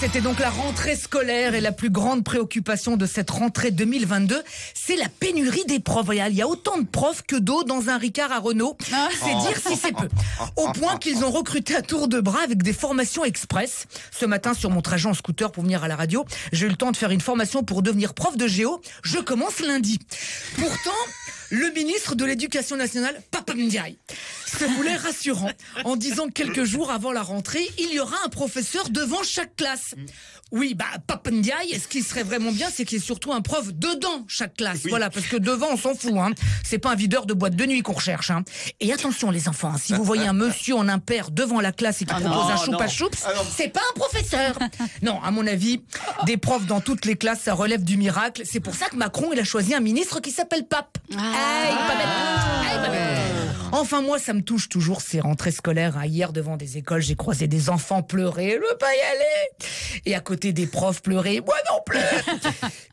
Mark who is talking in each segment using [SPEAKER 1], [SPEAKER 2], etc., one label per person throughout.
[SPEAKER 1] C'était donc la rentrée scolaire et la plus grande préoccupation de cette rentrée 2022, c'est la pénurie des profs. Il y a autant de profs que d'eau dans un Ricard à Renault. C'est dire si c'est peu. Au point qu'ils ont recruté à tour de bras avec des formations express. Ce matin, sur mon trajet en scooter pour venir à la radio, j'ai eu le temps de faire une formation pour devenir prof de géo. Je commence lundi. Pourtant, le ministre de l'Éducation nationale, Papa Ndiaye, se voulait rassurant en disant que quelques jours avant la rentrée, il y aura un professeur devant chaque classe. Oui, Papa Ndiaye, ce qui serait vraiment bien, c'est qu'il y ait surtout un prof dedans chaque classe. Oui. Voilà, parce que devant, on s'en fout. C'est pas un videur de boîte de nuit qu'on recherche. Et attention les enfants, si vous voyez un monsieur en impair devant la classe et qui propose un choupa-choups, c'est pas un professeur. Non, à mon avis, des profs dans toutes les classes, ça relève du miracle. C'est pour ça que Macron, il a choisi un ministre qui s'appelle Pape. Enfin, moi, ça me touche toujours ces rentrées scolaires. Hier, devant des écoles, j'ai croisé des enfants pleurer. Je veux pas y aller. Et à côté des profs pleurer. Moi non plus.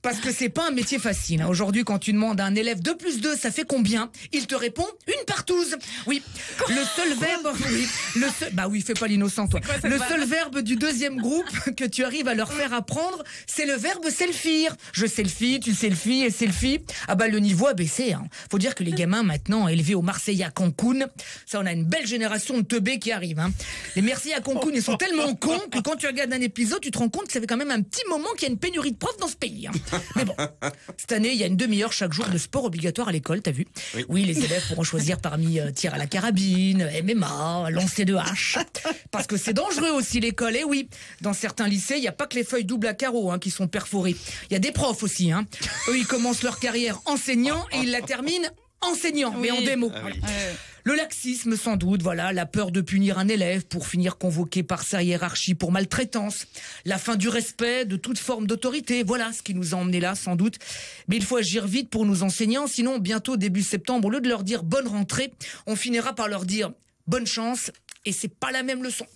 [SPEAKER 1] Parce que c'est pas un métier facile. Aujourd'hui, quand tu demandes à un élève 2 + 2, ça fait combien? Il te répond une partouze. Oui. Le seul verbe, oui, fais pas l'innocent, toi. Le seul verbe du deuxième groupe que tu arrives à leur faire apprendre, c'est le verbe selfie. Je selfie, tu selfie et selfie. Le niveau a baissé. Faut dire que les gamins, maintenant, élevés au Marseillais à Cancun, ça, on a une belle génération de teubés qui arrive. Les Marseillais à Cancun, ils sont tellement cons que quand tu regardes un épisode, tu te rends compte que ça fait quand même un petit moment qu'il y a une pénurie de profs dans ce pays. Mais bon, cette année, il y a une demi-heure chaque jour de sport obligatoire à l'école, t'as vu? Oui, les élèves pourront choisir parmi tir à la carabine, MMA, lancer de hache. Parce que c'est dangereux aussi l'école. Et oui, dans certains lycées, il n'y a pas que les feuilles doubles à carreaux qui sont perforées. Il y a des profs aussi. Eux, ils commencent leur carrière enseignant et ils la terminent enseignant, mais en démo. Le laxisme sans doute, la peur de punir un élève pour finir convoqué par sa hiérarchie pour maltraitance, la fin du respect de toute forme d'autorité, voilà ce qui nous a emmenés là sans doute. Mais il faut agir vite pour nos enseignants, sinon bientôt début septembre, au lieu de leur dire bonne rentrée, on finira par leur dire bonne chance, et c'est pas la même leçon.